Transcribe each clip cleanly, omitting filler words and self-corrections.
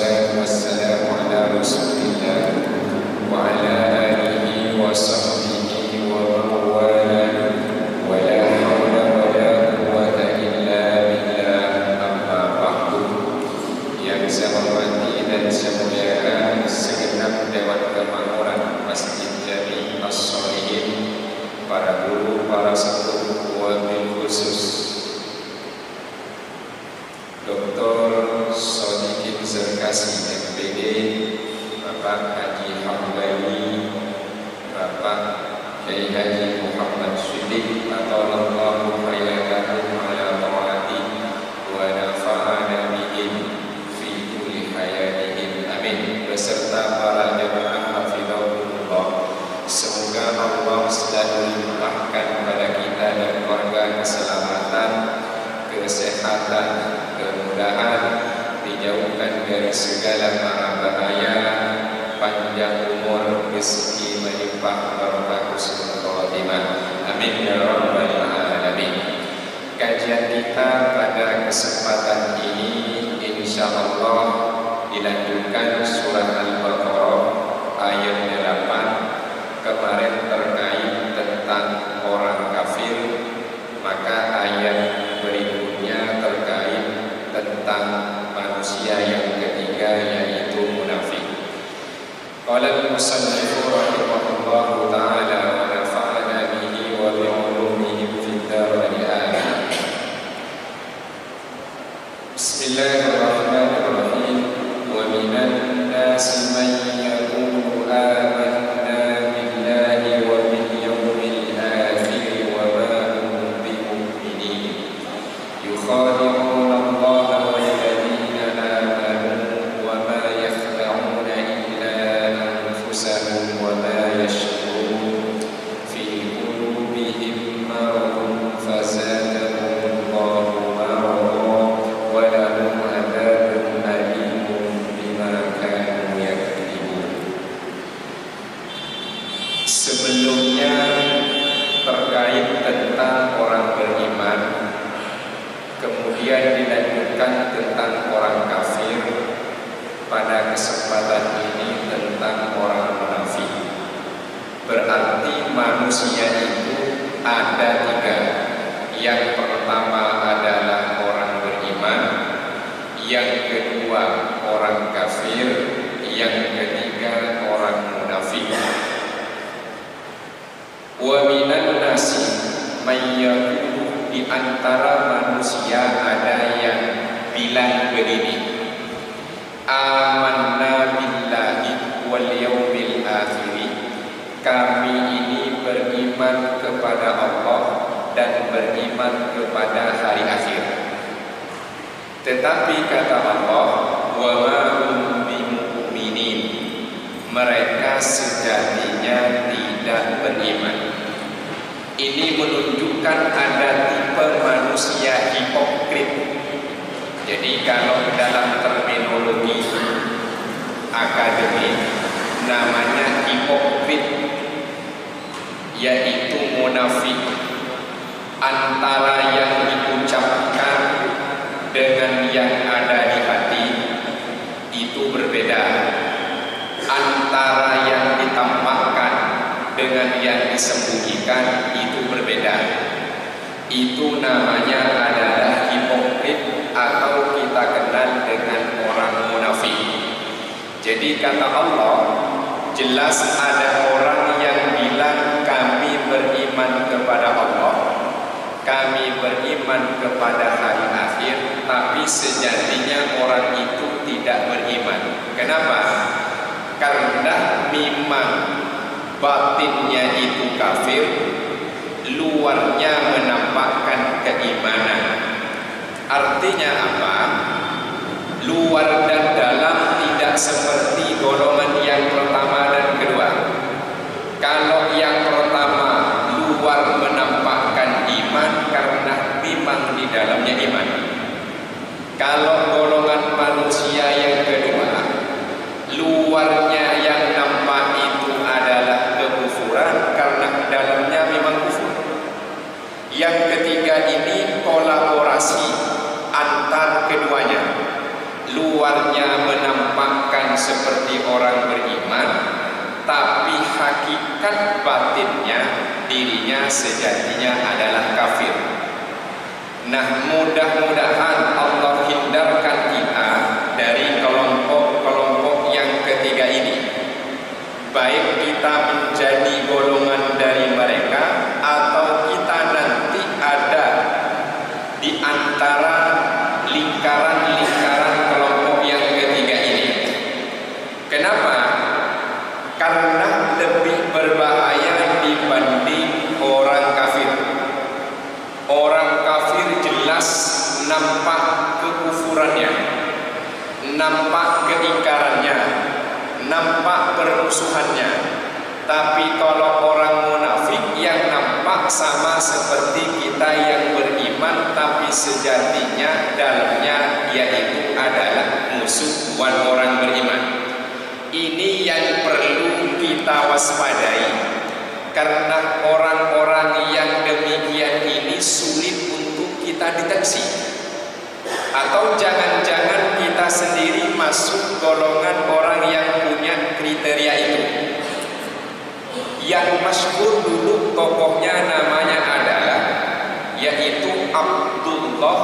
wassalatu wassalamu ala rasulillah wa ala alihi wa sahbihi wa man wala wa la hawla wa la quwwata illa billah, amma ba'du. Yang saya hormati dan saya muliakan segenap Dewan Kemakmuran Masjid Jami As-Sholihin, para guru, para sepuh, wabil khusus Dr. Sodikin Zerkasi MPD, Bapak Haji Hamdani, Bapak Kiai Haji Muhammad Siddiq, atau Allahu hayatakum ala ta'ati wa nafa'ana bihim fi kulli hayatihim, amin, beserta para jemaah hafizahumullah. Semoga Allah selalu limpahkan kepada kita dan keluarga keselamatan, kesehatan, kemudahan, dijauhkan dari segala mara bahaya, panjang umur, rezeki melimpah, barokah husnul khotimah, amin ya rabbal alamin. Kajian kita pada kesempatan ini insyaallah dilanjutkan surat Al-Baqarah ayat 8. Kemarin terkait tentang orang kafir, maka ayat berikutnya terkait tentang manusia yang ketiga, yaitu munafik. Qala al-musannifu rahimahullahu ta'ala wa nafa'ana bihi wa bi ulumihi fid dharain amin. Bismillahirrahmanirrahim. Wa minan nasi man yaqulu amanna يخادعون الله والذين آمنوا وما يخدعون إلا أنفسهم وما يشعرون في قلوبهم مرض فزادهم الله مرضا ولهم عذاب أليم بما كانوا يكذبون. Sebelumnya terkait tentang orang beriman, kemudian dilanjutkan tentang orang kafir, pada kesempatan ini tentang orang munafik. Berarti manusia itu ada tiga. Yang pertama adalah orang beriman, yang kedua orang kafir, yang ketiga orang munafik. Wa minan nasi may yaqulu, di antara manusia ada yang bilang begini, amanna billahi wal yaumil akhir, kami ini beriman kepada Allah dan beriman kepada hari akhir. Tetapi kata Allah, wa ma hum bimu'minin, mereka sejatinya tidak beriman. Ini menunjukkan ada tipe manusia hipokrit. Jadi kalau dalam terminologi akademik namanya hipokrit, yaitu munafik. Antara yang diucapkan dengan yang ada di hati itu berbeda. Antara yang ditampakkan dengan yang disembunyikan itu berbeda. Itu namanya adalah hipokrit, atau kita kenal dengan orang munafik. Jadi kata Allah, jelas ada orang yang bilang kami beriman kepada Allah, kami beriman kepada hari akhir, tapi sejatinya orang itu tidak beriman. Kenapa? Karena memang batinnya itu kafir, luarnya menampakkan keimanan. Artinya apa? Luar dan dalam tidak seperti golongan yang pertama dan kedua. Kalau yang pertama luar menampakkan iman karena memang di dalamnya iman. Kalau golongan manusia yang kedua, luarnya yang nampak itu adalah kekufuran karena dalamnya memang kufur. Yang ketiga ini kolaborasi antar keduanya. Luarnya seperti orang beriman, tapi hakikat batinnya dirinya sejatinya adalah kafir. Nah, mudah-mudahan Allah hindarkan kita dari kelompok-kelompok yang ketiga ini. Baik kita menjadi golongan dari mereka atau kita nanti ada di antara lingkaran-lingkaran kelompok yang ketiga ini. Kenapa? Karena lebih berbahaya dibanding orang kafir. Orang kafir jelas nampak kekufurannya, nampak keingkarannya, nampak permusuhannya. Tapi kalau orang munafik yang nampak sama seperti kita yang beriman, tapi sejatinya dalamnya yaitu adalah musuh orang beriman. Ini yang perlu kita waspadai. Karena orang-orang yang demikian ini sulit untuk kita deteksi. Atau jangan-jangan kita sendiri masuk golongan orang yang punya kriteria itu. Yang masyhur dulu tokohnya namanya adalah yaitu Abdullah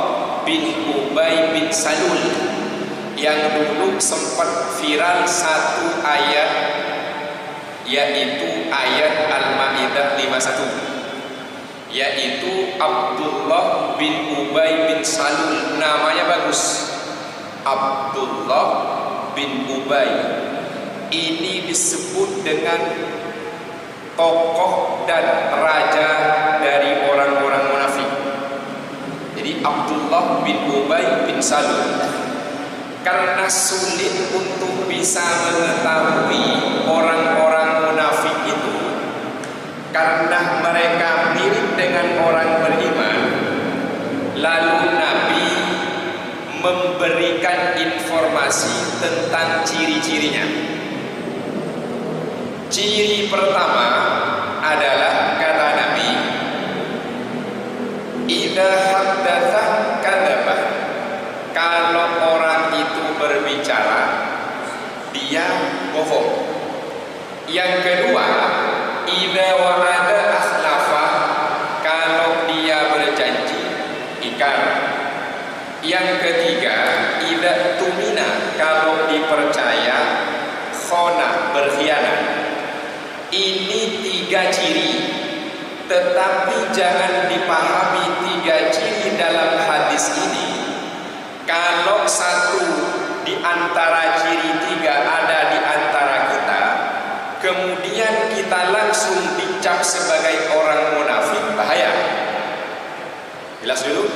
bin Ubay bin Salul, yang dulu sempat viral satu ayat, yaitu ayat Al-Maidah 51, yaitu Abdullah bin Ubay bin Salul. Namanya bagus, Abdullah bin Ubay. Ini disebut dengan tokoh dan raja dari orang-orang munafik. Jadi Abdullah bin Ubay bin Salul. Karena sulit untuk bisa mengetahui orang-orang munafik itu, karena mereka mirip dengan orang beriman, lalu Nabi memberikan informasi tentang ciri-cirinya. Ciri pertama adalah, kata Nabi, idza haddatsa kadzaba. Kalau orang itu berbicara, dia bohong. Yang kedua, idza wa'ada akhlafa. Kalau dia berjanji, ingkar. Yang ketiga, idza tumina. Kalau dipercaya, khona, berkhianat. Ini 3 ciri. Tetapi jangan dipahami 3 ciri dalam hadis ini kalau satu di antara ciri 3 ada di antara kita, kemudian kita langsung dicap sebagai orang munafik, bahaya. Jelas dulu.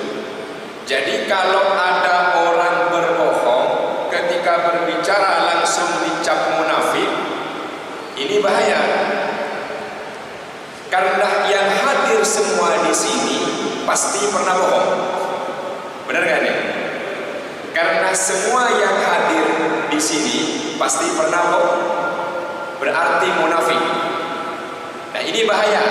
Jadi kalau ada orang berbohong ketika berbicara langsung dicap munafik, ini bahaya. Karena yang hadir semua di sini pasti pernah bohong. Benar gak nih? Karena semua yang hadir di sini pasti pernah bohong, berarti munafik. Nah, ini bahaya.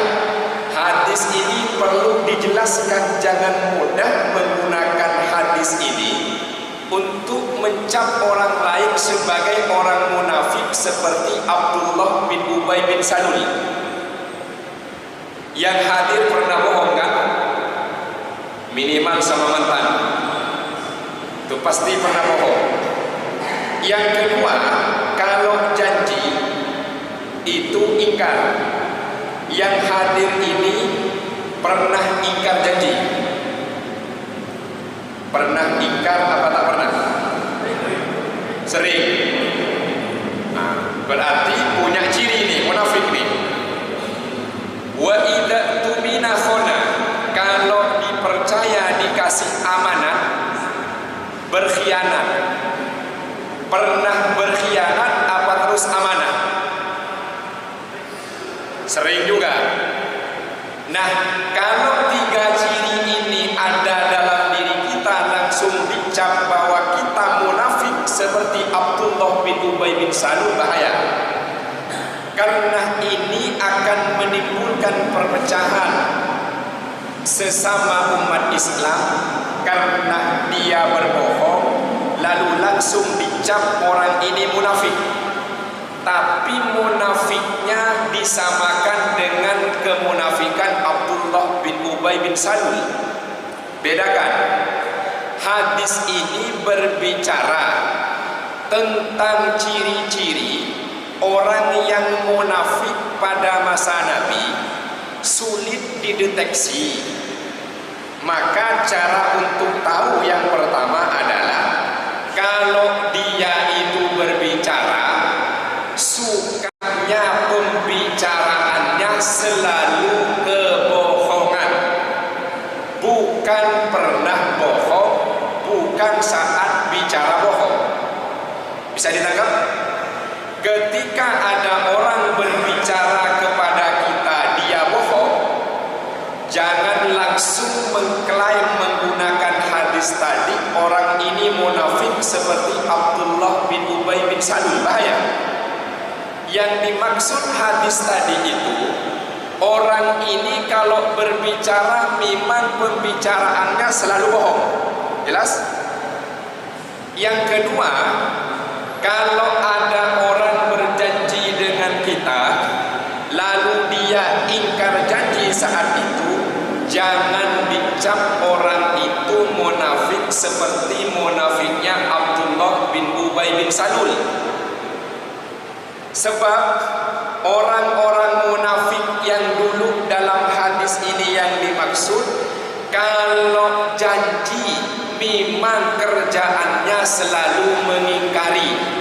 Hadis ini perlu dijelaskan, jangan mudah menggunakan hadis ini untuk mencap orang lain sebagai orang munafik seperti Abdullah bin Ubay bin Salul. Yang hadir pernah bohong kan? Minimal sama mantan. Itu pasti pernah bohong. Yang kedua, kalau janji itu ingkar. Yang hadir ini pernah ingkar janji. Pernah ingkar apa tak pernah? Sering. Nah, berarti punya ciri nih, munafik nih. Wa idza tumina khona. Kalau dipercaya, dikasih amanah, berkhianat. Pernah berkhianat apa terus amanah? Sering juga. Nah, kalau 3 ciri ini ada dalam diri kita, langsung dicap bahwa kita munafik seperti Abdullah bin Ubay bin Salul, bahaya. Karena ini akan menimbulkan perpecahan sesama umat Islam, karena dia berbohong, lalu langsung dicap orang ini munafik. Tapi munafiknya disamakan dengan kemunafikan Abdullah bin Ubay bin Salul. Bedakan, hadis ini berbicara tentang ciri-ciri orang yang munafik pada masa Nabi sulit dideteksi. Maka cara untuk tahu yang pertama adalah kalau dia itu berbicara, sukanya pembicaraannya selalu kebohongan, bukan pernah bohong, bukan saat bicara bohong. Bisa ditangkap? Ketika ada orang berbicara kepada kita dia bohong, jangan langsung mengklaim menggunakan hadis tadi orang ini munafik seperti Abdullah bin Ubay bin Salul. Bahaya. Yang dimaksud hadis tadi itu, orang ini kalau berbicara memang pembicaraannya selalu bohong. Jelas? Yang kedua, kalau ada orang berjanji dengan kita lalu dia ingkar janji saat itu, jangan dicap orang itu munafik seperti munafiknya Abdullah bin Ubay bin Salul. Sebab orang-orang munafik yang dulu dalam hadis ini yang dimaksud, kalau janji memang kerjaannya selalu mengingkari.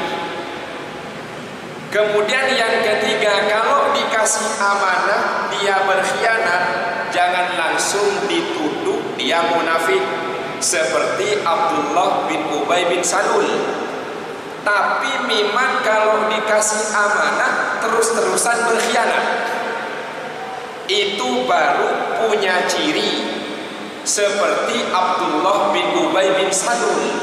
Kemudian yang ketiga, kalau dikasih amanah dia berkhianat, jangan langsung dituduh dia munafik seperti Abdullah bin Ubay bin Salul. Tapi memang kalau dikasih amanah terus-terusan berkhianat, itu baru punya ciri seperti Abdullah bin Ubay bin Salul.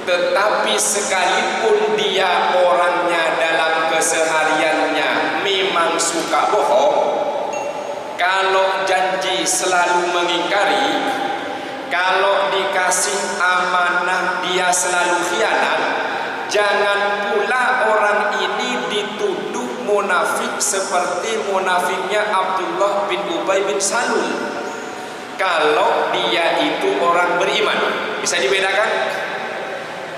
Tetapi sekalipun dia orangnya dalam kesehariannya memang suka bohong, kalau janji selalu mengingkari, kalau dikasih amanah dia selalu khianat, jangan pula orang ini dituduh munafik seperti munafiknya Abdullah bin Ubay bin Salul. Kalau dia itu orang beriman, bisa dibedakan?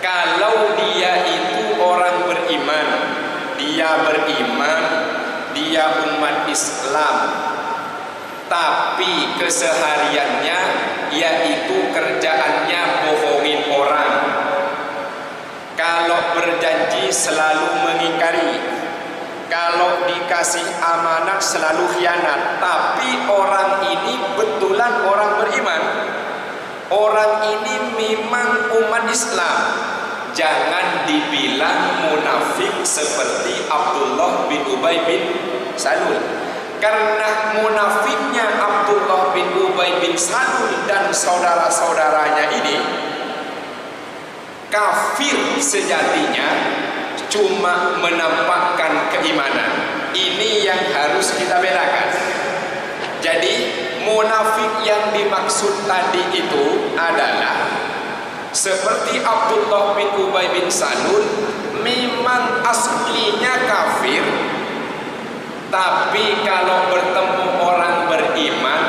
Kalau dia itu orang beriman, dia beriman, dia umat Islam, tapi kesehariannya yaitu kerjaannya bohongin orang. Kalau berjanji selalu mengingkari, kalau dikasih amanat selalu khianat. Tapi orang ini betulan orang beriman, orang ini memang umat Islam, jangan dibilang munafik seperti Abdullah bin Ubay bin Salul. Karena munafiknya Abdullah bin Ubay bin Salul dan saudara-saudaranya ini kafir sejatinya, cuma menampakkan keimanan. Ini yang harus kita bedakan. Jadi munafik yang dimaksud tadi itu adalah seperti Abdullah bin Ubay bin Salul, memang aslinya kafir, tapi kalau bertemu orang beriman,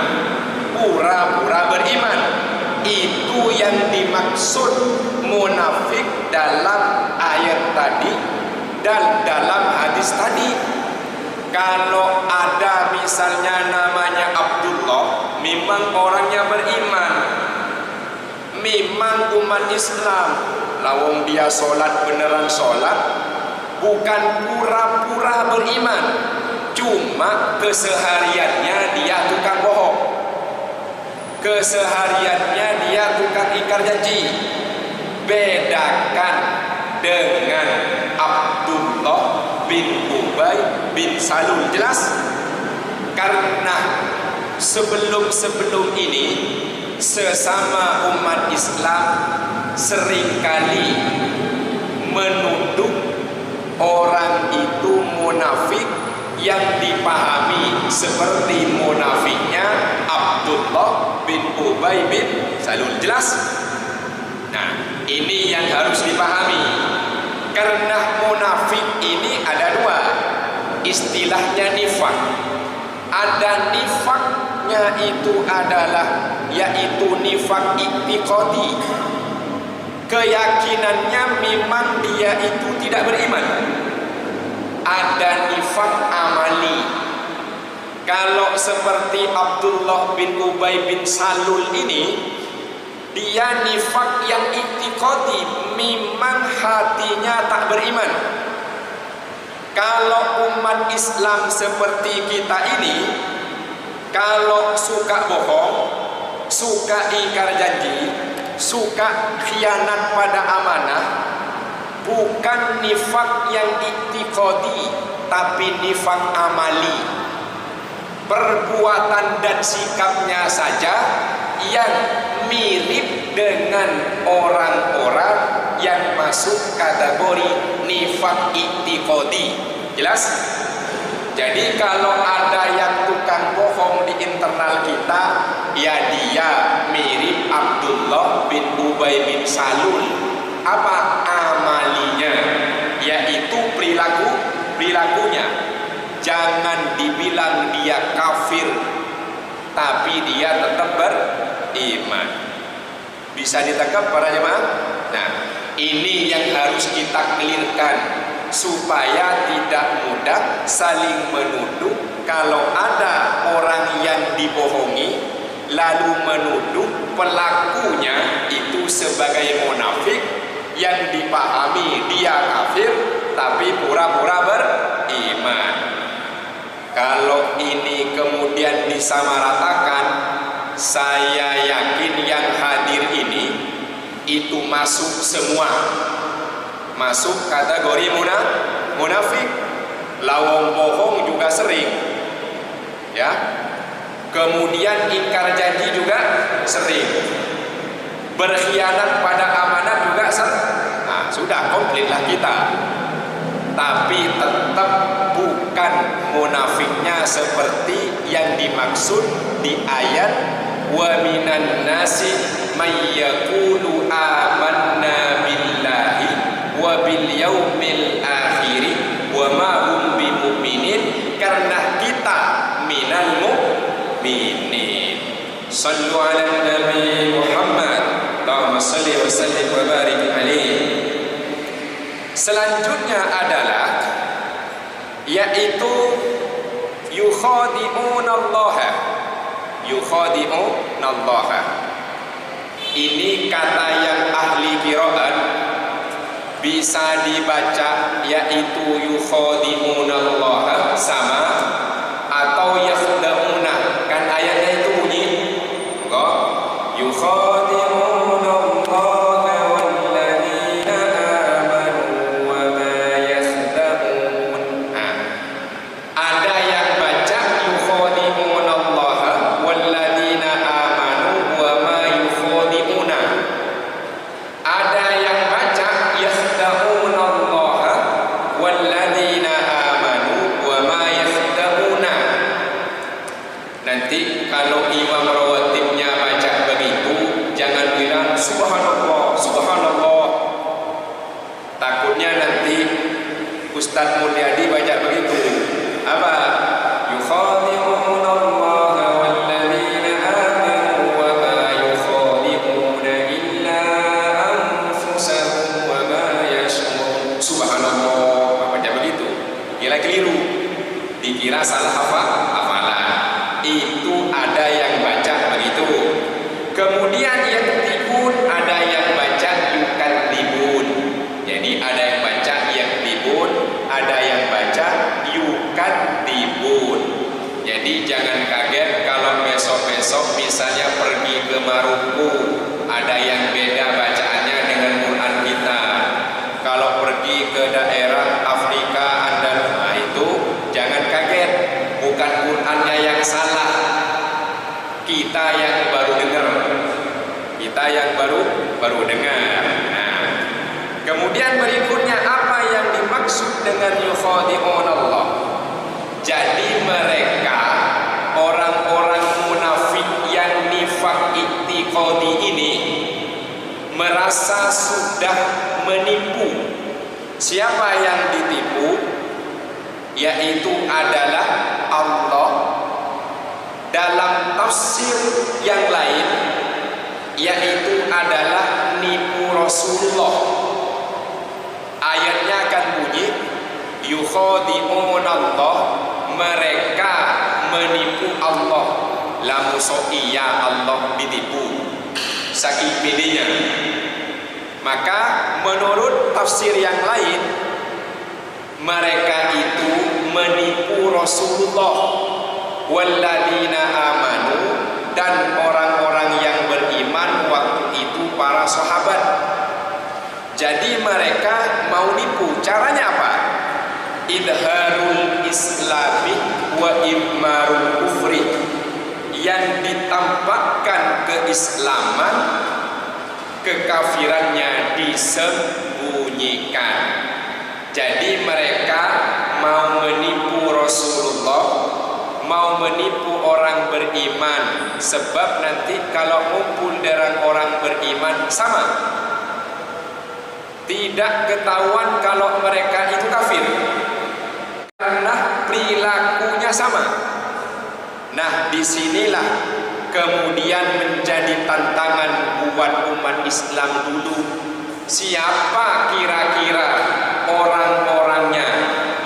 pura-pura beriman. Itu yang dimaksud munafik dalam ayat tadi dan dalam hadis tadi. Kalau ada misalnya namanya Abdullah, memang orangnya beriman, memang umat Islam, lawang dia sholat beneran sholat, bukan pura-pura beriman, cuma kesehariannya dia tukang bohong, kesehariannya dia tukang ingkar janji. Bedakan dengan Abdullah bin Ubay bin Salul. Jelas? Karena sebelum ini sesama umat Islam seringkali menuduh orang itu munafik yang dipahami seperti munafiknya Abdullah bin Ubay bin Salul. Jelas? Nah, Ini yang harus dipahami. Karena munafik ini ada dua. Istilahnya nifak. Ada nifaknya itu adalah yaitu nifak i'tiqadi. Keyakinannya memang dia itu tidak beriman. Ada nifak amali. Kalau seperti Abdullah bin Ubay bin Salul ini, dia nifak yang i'tiqadi, memang hatinya tak beriman. Kalau umat Islam seperti kita ini, kalau suka bohong, suka ingkar janji, suka khianat pada amanah, bukan nifak yang i'tiqadi, tapi nifak amali. Perbuatan dan sikapnya saja yang mirip dengan orang-orang yang masuk kategori nifak i'tiqadi. Jelas? Jadi kalau ada yang tukang bohong di internal kita, ya dia mirip Abdullah bin Ubay bin Salul. Apa amalinya? Yaitu perilakunya. Jangan dibilang dia kafir, tapi dia tetap beriman. Bisa ditangkap para jemaah? Nah, ini yang harus kita clearkan supaya tidak mudah saling menuduh. Kalau ada orang yang dibohongi lalu menuduh pelakunya itu sebagai munafik, yang dipahami dia kafir tapi pura-pura beriman. Kalau ini kemudian disamaratakan, saya yakin yang hadir ini itu masuk semua, masuk kategori munafik. Lawang bohong juga sering, ya. Kemudian ingkar janji juga sering, berkhianat pada amanat juga sering. Nah, sudah komplitlah kita. Tapi tetap bukan munafiknya seperti yang dimaksud di ayat wa minan nasi may yaqulu amanna billahi wa bil yaumil akhir wa ma hum bimumin, karena kita minal mu'minin. Sallu ala nabi Muhammad, Allahumma salli wa sallim wa barik alaihi. Selanjutnya adalah yaitu yukhadi'unallaha. Yukhadi'unallaha. Ini kata yang ahli qiraat bisa dibaca yaitu yukhadi'unallaha sama atau yakhda'una. Kan ayatnya itu bunyi enggak? Yukhadi'unallaha Ustaz Mulyadi baca begitu. Apa? Yukhadi'unallaha walladzina amanu wa ma yukhadi'una illa anfusahum wa ma yash'urun. Subhanallah, baca begitu. Kira keliru. Dikira salah hafalan. Itu ada yang baca begitu. Kemudian yang tibun ada yang baca yukadzibun. Jadi ada yang baca yakdzibun, ada yang baca yukadzibun. Jadi jangan kaget kalau besok-besok misalnya pergi ke Maroko, ada yang beda bacaannya dengan Quran kita. Kalau pergi ke daerah Afrika Andalus, itu jangan kaget, bukan Qurannya yang salah, kita yang baru dengar, kita yang baru dengar. Nah, kemudian berikutnya apa yang dimaksud dengan yukhadi'unallah? Jadi mereka orang-orang munafik yang nifak i'tiqadi ini merasa sudah menipu. Siapa yang ditipu? Yaitu adalah Allah. Dalam tafsir yang lain, yaitu adalah nipu Rasulullah. Ayatnya akan bunyi, yukhadi'unallah, mereka menipu Allah. Lamu so'iyya Allah ditipu, saking pedenya. Maka menurut tafsir yang lain, mereka itu menipu Rasulullah. Walladzina amanu, dan orang-orang yang beriman waktu itu para sahabat. Jadi mereka mau nipu. Caranya apa? Idharul islami wa ibmarul kufri, yang ditampakkan keislaman, kekafirannya disembunyikan. Jadi mereka mau menipu Rasulullah, mau menipu orang beriman. Sebab nanti kalau ngumpul dengan orang beriman sama, tidak ketahuan kalau mereka itu kafir, karena perilakunya sama. Nah, disinilah kemudian menjadi tantangan buat umat Islam dulu. Siapa kira-kira orang-orangnya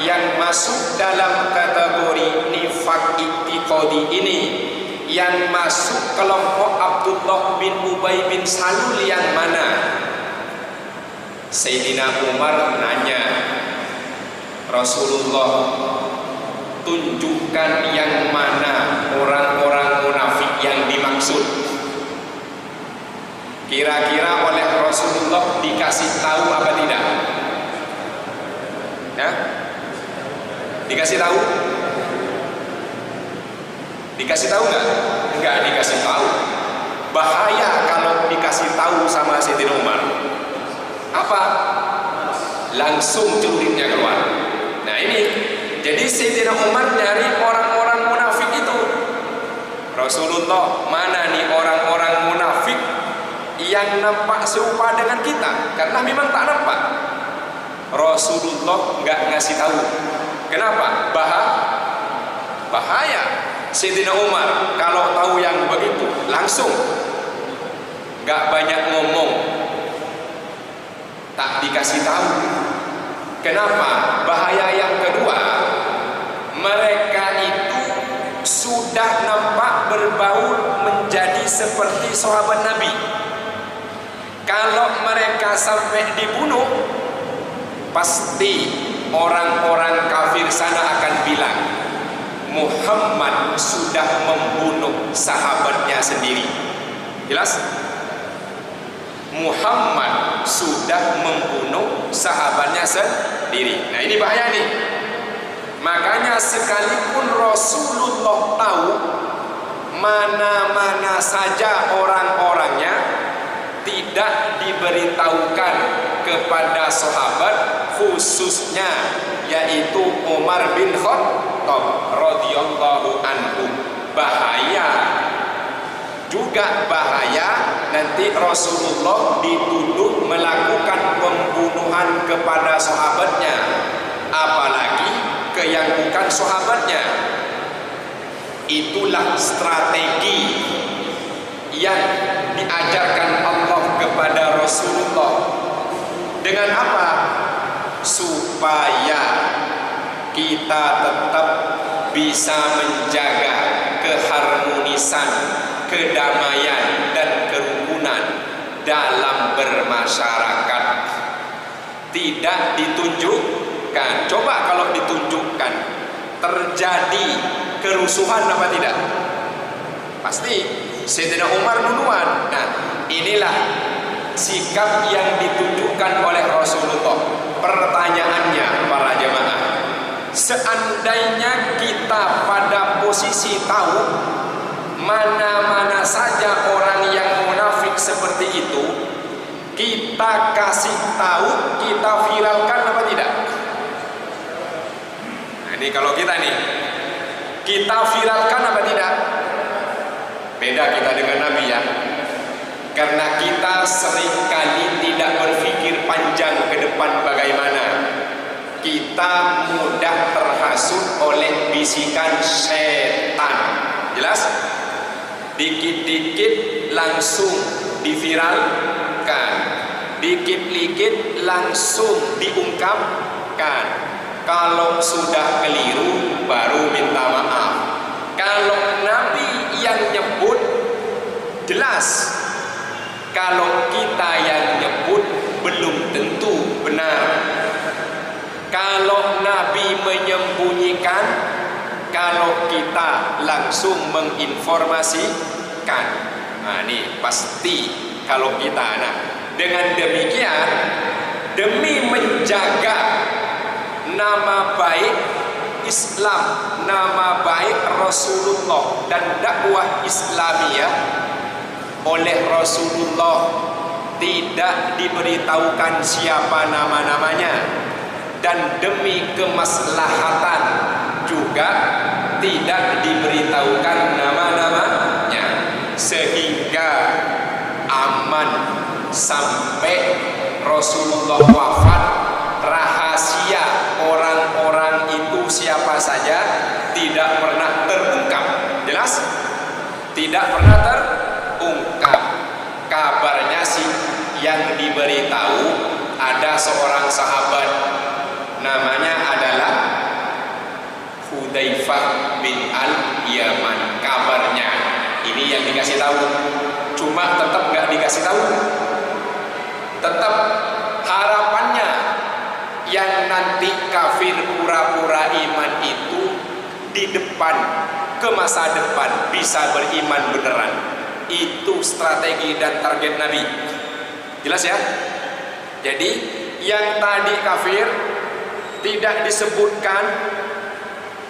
yang masuk dalam kategori nifaq i'tiqadi ini, yang masuk kelompok Abdullah bin Ubay bin Salul yang mana? Sayyidina Umar nanya, Rasulullah, tunjukkan yang mana orang-orang munafik yang dimaksud. Kira-kira oleh Rasulullah dikasih tahu apa tidak? Nah, dikasih tahu? Dikasih tahu nggak? Nggak dikasih tahu. Bahaya kalau dikasih tahu sama Sayyidina Umar. Apa? Langsung celuritnya keluar. Nah ini, jadi Sayyidina Umar nyari orang-orang munafik itu. Rasulullah, mana nih orang-orang munafik yang nampak serupa dengan kita? Karena memang tak nampak. Rasulullah nggak ngasih tahu. Kenapa? Bahaya. Sayyidina Umar kalau tahu yang begitu langsung, nggak banyak ngomong, tak dikasih tahu. Kenapa? Bahaya yang kedua, mereka itu sudah nampak berbaur menjadi seperti sahabat Nabi. Kalau mereka sampai dibunuh, pasti orang-orang kafir sana akan bilang, Muhammad sudah membunuh sahabatnya sendiri. Jelas? Muhammad sudah membunuh sahabatnya sendiri. Nah ini bahaya nih. Makanya sekalipun Rasulullah tahu mana-mana saja orang-orangnya, tidak diberitahukan kepada sahabat, khususnya yaitu Umar bin Khattab radhiyallahu anhu. Bahaya. Juga bahaya nanti Rasulullah dituduh melakukan pembunuhan kepada sahabatnya, apalagi ke yang bukan sahabatnya. Itulah strategi yang diajarkan Allah kepada Rasulullah. Dengan apa? Supaya kita tetap bisa menjaga keharmonisan, kedamaian dan kerukunan dalam bermasyarakat. Tidak ditunjukkan. Coba kalau ditunjukkan, terjadi kerusuhan apa tidak? Pasti. Sayyidina Umar duluan. Nah, inilah sikap yang ditunjukkan oleh Rasulullah. Pertanyaannya para jemaah, seandainya kita pada posisi tahu mana-mana saja orang yang munafik seperti itu, kita kasih tahu, kita viralkan apa tidak? Nah, ini kalau kita nih, kita viralkan apa tidak? Beda kita dengan Nabi ya. Karena kita seringkali tidak berpikir panjang ke depan bagaimana. Kita mudah terhasut oleh bisikan setan. Jelas? Dikit-dikit langsung diviralkan, dikit-dikit langsung diungkapkan. Kalau sudah keliru baru minta maaf. Kalau Nabi yang nyebut jelas, kalau kita yang nyebut belum tentu benar. Kalau Nabi menyembunyikan, kalau kita langsung menginformasikan, nah ini pasti kalau kita. Nah, dengan demikian, demi menjaga nama baik Islam, nama baik Rasulullah dan dakwah Islamiyah, oleh Rasulullah tidak diberitahukan siapa nama-namanya, dan demi kemaslahatan juga tidak diberitahukan nama-namanya, sehingga aman sampai Rasulullah wafat. Rahasia orang-orang itu siapa saja tidak pernah terungkap. Jelas? Tidak pernah terungkap. Kabarnya sih yang diberitahu ada seorang sahabat, namanya adalah Hudzaifah bin Al-Yaman. Kabarnya ini yang dikasih tahu, cuma tetap nggak dikasih tahu. Tetap harapannya yang nanti kafir pura-pura iman itu di depan, ke masa depan bisa beriman beneran. Itu strategi dan target Nabi. Jelas ya? Jadi yang tadi kafir tidak disebutkan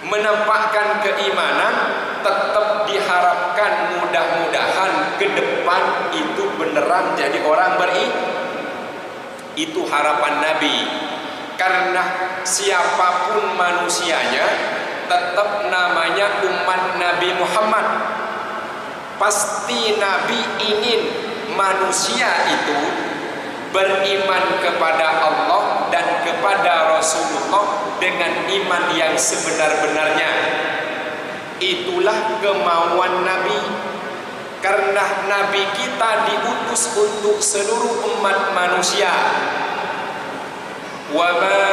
menampakkan keimanan, tetap diharapkan mudah-mudahan ke depan itu beneran jadi orang beriman. Itu harapan Nabi. Karena siapapun manusianya tetap namanya umat Nabi Muhammad. Pasti Nabi ingin manusia itu beriman kepada Allah dan kepada Rasulullah dengan iman yang sebenar-benarnya. Itulah kemauan Nabi. Karena Nabi kita diutus untuk seluruh umat manusia. Wa ma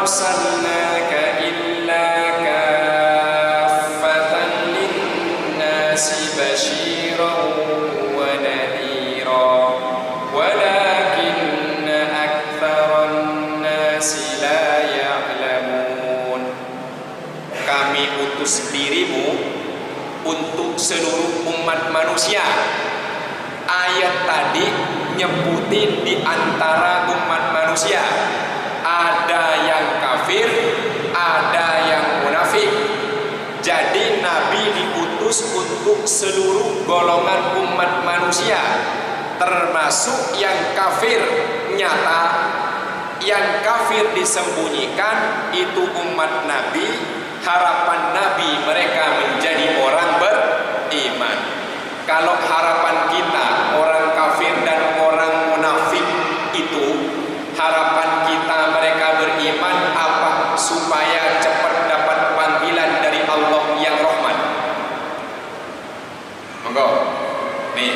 arsalnaka illa kaffatan lin-nasi basyiran wa nadhira walakinna aktsaran nasi la ya'lamun. Kami utus dirimu untuk seluruh umat manusia. Ayat tadi nyebutin di antara umat manusia ada yang kafir, ada yang munafik. Jadi Nabi diutus untuk seluruh golongan umat manusia, termasuk yang kafir nyata, yang kafir disembunyikan. Itu umat Nabi. Harapan Nabi mereka menjadi orang beriman. Kalau harapan kita orang kafir dan orang munafik, itu harapan kita mereka beriman apa? Supaya cepat dapat panggilan dari Allah yang rahman. Monggo. Nih.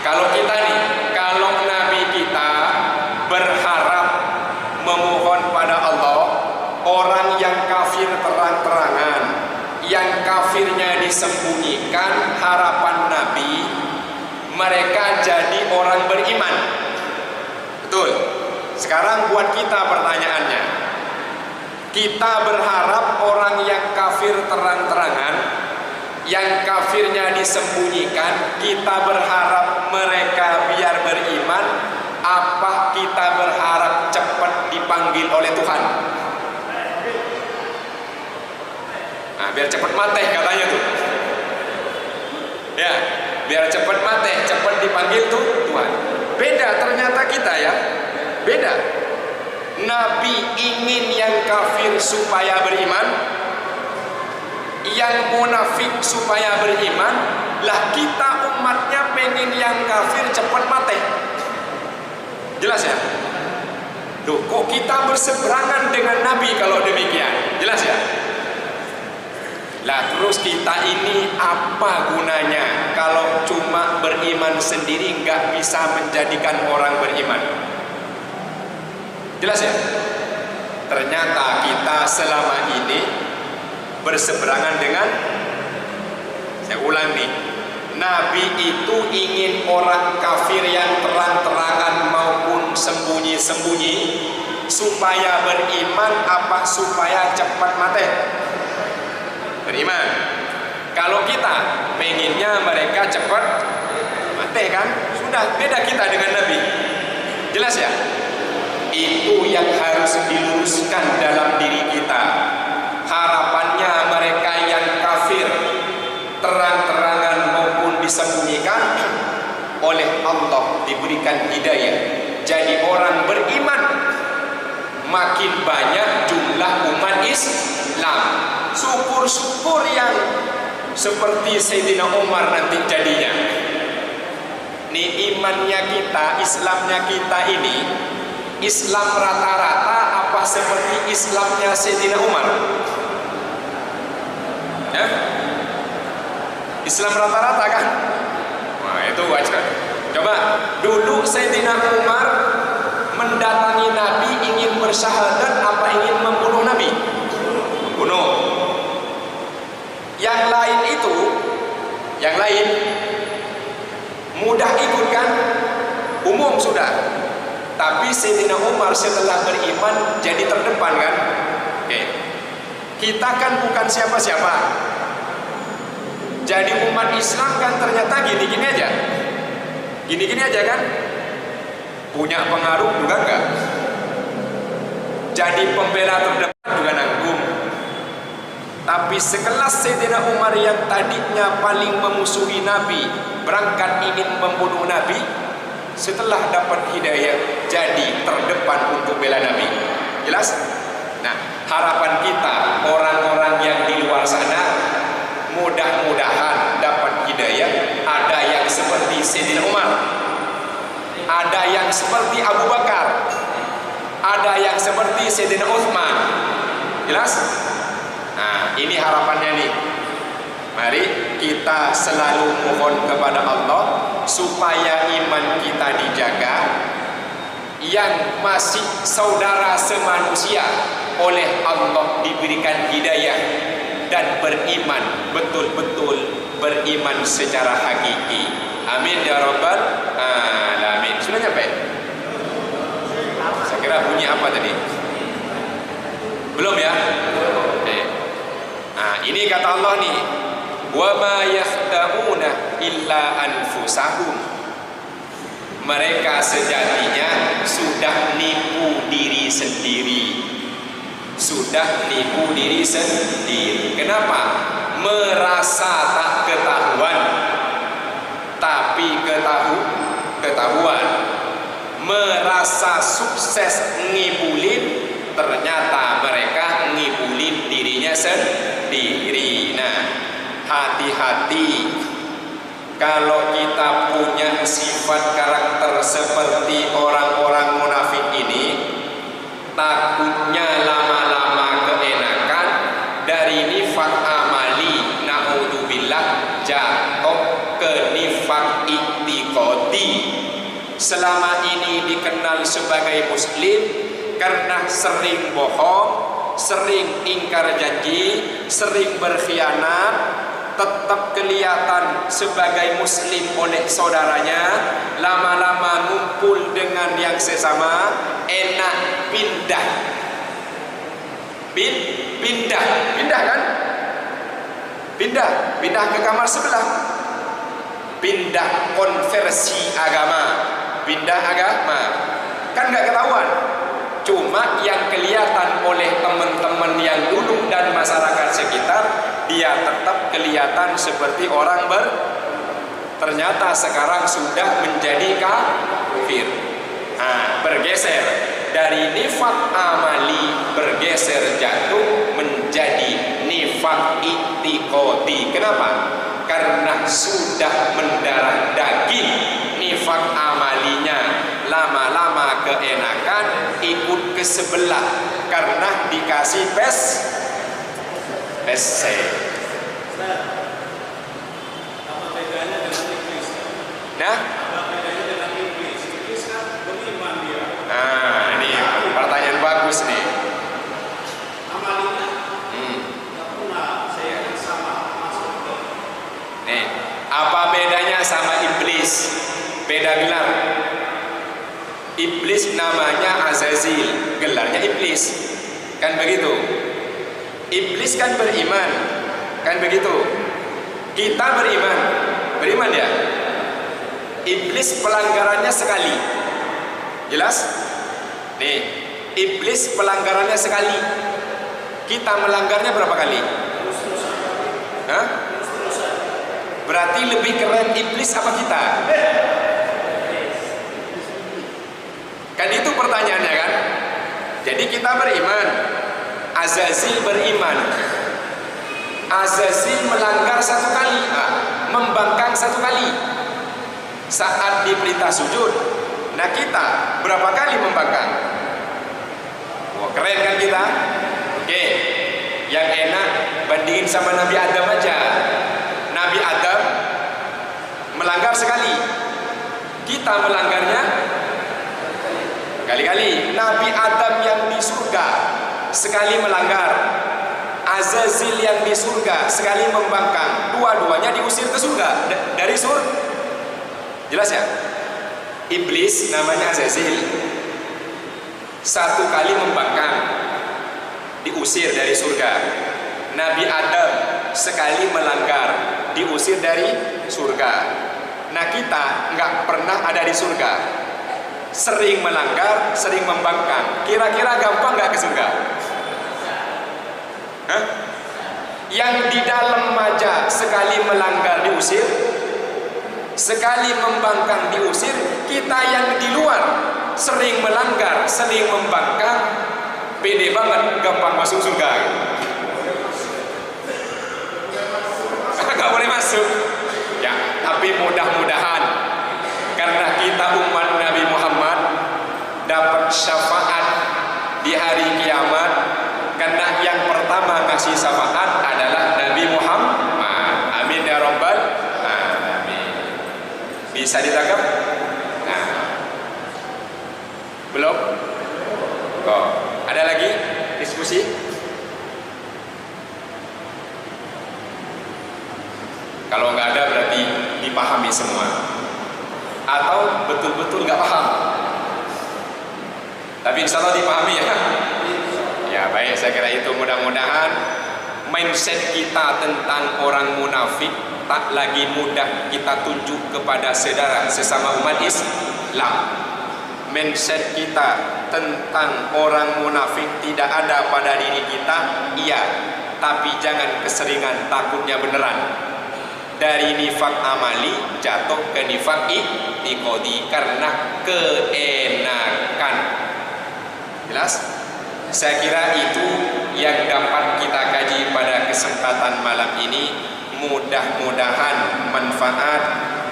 Kalau kita nih, kalau Nabi kita berharap memohon pada Allah, orang yang kafir terang-terangan, yang kafirnya disembunyikan, harapan Nabi mereka jadi orang beriman. Betul. Sekarang buat kita pertanyaannya, kita berharap orang yang kafir terang-terangan, yang kafirnya disembunyikan, kita berharap mereka biar beriman, apa kita berharap cepat dipanggil oleh Tuhan? Nah, biar cepat mati katanya tuh. Ya, biar cepat mati, cepat dipanggil tuh Tuhan. Beda ternyata kita ya. Beda. Nabi ingin yang kafir supaya beriman. yang munafik supaya beriman, lah kita umatnya pengen yang kafir cepat mati. Jelas ya? Loh, kok kita berseberangan dengan Nabi kalau demikian? Jelas ya? Lah terus kita ini apa gunanya kalau cuma beriman sendiri nggak bisa menjadikan orang beriman? Jelas ya? Ternyata kita selama ini berseberangan dengan, saya ulang nih, Nabi itu ingin orang kafir yang terang-terangan maupun sembunyi-sembunyi supaya beriman apa supaya cepat mati? Beriman. Kalau kita pengennya mereka cepat mati kan? Sudah beda kita dengan Nabi. Jelas ya? Itu yang harus diluruskan dalam diri kita. Harapannya mereka yang kafir terang-terangan maupun disembunyikan oleh Allah diberikan hidayah jadi orang beriman, makin banyak jumlah umat Islam. Syukur-syukur yang seperti Sayyidina Umar nanti jadinya. Nih imannya kita, Islamnya kita ini Islam rata-rata apa seperti Islamnya Sayyidina Umar? Ya? Islam rata-rata kan? Wah itu wajar. Coba dulu Sayyidina Umar mendatangi Nabi ingin bersyahadat apa ingin membunuh Nabi? Membunuh. Yang lain itu, yang lain mudah ikut kan? Umum sudah. Tapi Sayyidina Umar setelah beriman jadi terdepan kan? Oke. Kita kan bukan siapa-siapa. Jadi umat Islam kan ternyata gini-gini aja. Gini-gini aja kan? Punya pengaruh juga enggak? Jadi pembela terdepan juga nanggung. Tapi sekelas Sayyidina Umar yang tadinya paling memusuhi Nabi, berangkat ingin membunuh Nabi, setelah dapat hidayah jadi terdepan untuk bela Nabi. Jelas? Nah, harapan kita orang-orang yang di luar sana mudah-mudahan dapat hidayah. Ada yang seperti Sayyidina Umar, ada yang seperti Abu Bakar, ada yang seperti Sayyidina Utsman. Jelas? Nah, ini harapannya nih. Mari kita selalu mohon kepada Allah supaya iman kita dijaga. Yang masih saudara semanusia oleh Allah diberikan hidayah dan beriman, betul-betul beriman secara hakiki. Amin ya rabbal alamin. Sudah nyampe? Saya kira bunyi apa tadi? Belum ya? Nah, ini kata Allah nih, wa ma yakhda'una illa anfusahum. Mereka sejatinya sudah nipu diri sendiri. Sudah nipu diri sendiri. Kenapa? Merasa tak ketahuan, tapi ketahuan. Merasa sukses ngibulin, ternyata mereka ngibulin dirinya sendiri. Nah, hati-hati kalau kita punya sifat karakter seperti orang-orang munafik ini, takutnya lama-lama keenakan dari nifak amali, naudzubillah, jatuh ke nifak i'tiqadi. Selama ini dikenal sebagai muslim karena sering bohong, sering ingkar janji, sering berkhianat, tetap kelihatan sebagai muslim oleh saudaranya. Lama-lama ngumpul dengan yang sesama, enak pindah kan? Pindah ke kamar sebelah, pindah konversi agama, pindah agama kan nggak ketahuan. Cuma yang kelihatan oleh teman-teman yang dulu dan masyarakat sekitar, dia tetap kelihatan seperti orang ternyata sekarang sudah menjadi kafir. Nah, bergeser dari nifak amali, bergeser jatuh menjadi nifak i'tiqadi. itiqadi. Kenapa? Karena sudah mendarah daging nifak amalinya. Lama-lama keenakan ikut ke sebelah karena dikasih PC. Apa bedanya dengan iblis? Nah, Apa bedanya dengan iblis? Iblis kan beriman dia. nah ini pertanyaan bagus nih. Amalinya nggak pernah saya yang sama masuk ke. Nih, apa bedanya sama iblis? Beda gelar. Iblis namanya Azazil, gelarnya iblis. Kan begitu? Iblis kan beriman. Kan begitu? Kita beriman ya. Iblis pelanggarannya sekali. Jelas? Nih, iblis pelanggarannya sekali. Kita melanggarnya berapa kali? Hah? Berarti lebih keren iblis apa kita? Kan itu pertanyaannya kan? Jadi kita beriman, Azazil beriman. Azazil melanggar satu kali, membangkang satu kali saat diperintah sujud. Nah kita berapa kali membangkang? Wah keren kan kita? Oke, yang enak bandingin sama Nabi Adam aja. Nabi Adam melanggar sekali, kita melanggarnya kali-kali. Nabi Adam yang di surga sekali melanggar, Azazil yang di surga sekali membangkang. Dua-duanya diusir ke surga dari surga. Jelas ya? Iblis namanya Azazil, satu kali membangkang, diusir dari surga. Nabi Adam sekali melanggar, diusir dari surga. Nah kita nggak pernah ada di surga, sering melanggar, sering membangkang. Kira-kira gampang nggak ke surga? Hah? Yang di dalam aja sekali melanggar diusir, sekali membangkang diusir. Kita yang di luar sering melanggar, sering membangkang, pede banget gampang masuk surga. Gak boleh masuk ya, tapi mudah-mudahan karena kita umat Nabi Muhammad dapat syafaat di hari kiamat. Karena yang pertama kasih syafaat adalah Nabi Muhammad. Amin ya rabbal alamin. Bisa ditangkap? Nah. Belum? Kok ada lagi diskusi? Kalau nggak ada berarti dipahami semua, atau betul-betul nggak paham. Tapi insya Allah dipahami ya. Ya baik, saya kira itu. Mudah-mudahan mindset kita tentang orang munafik tak lagi mudah kita tunjuk kepada saudara sesama umat Islam. Mindset kita tentang orang munafik tidak ada pada diri kita, iya, tapi jangan keseringan, takutnya beneran. Dari nifak amali jatuh ke nifak i'tiqadi karena keenakan. Jelas? Saya kira itu yang dapat kita kaji pada kesempatan malam ini. Mudah-mudahan manfaat,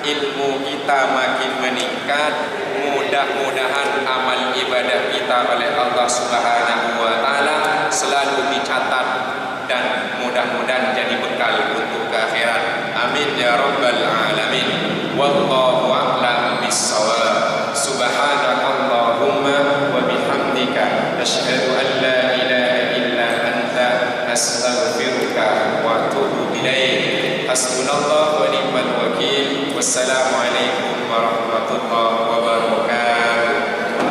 ilmu kita makin meningkat. Mudah-mudahan amal ibadah kita oleh Allah Subhanahu wa taala selalu dicatat dan mudah-mudahan jadi bekal untuk akhirat. Amin ya rabbal alamin. Wallahu a'lam bissawab. Subhanakallahumma wa bihamdika asyhadu an la ilaha illa anta astaghfiruka wa atubu ilaik. Hasbunallahu wa ni'mal wakil. Wassalamu alaikum warahmatullahi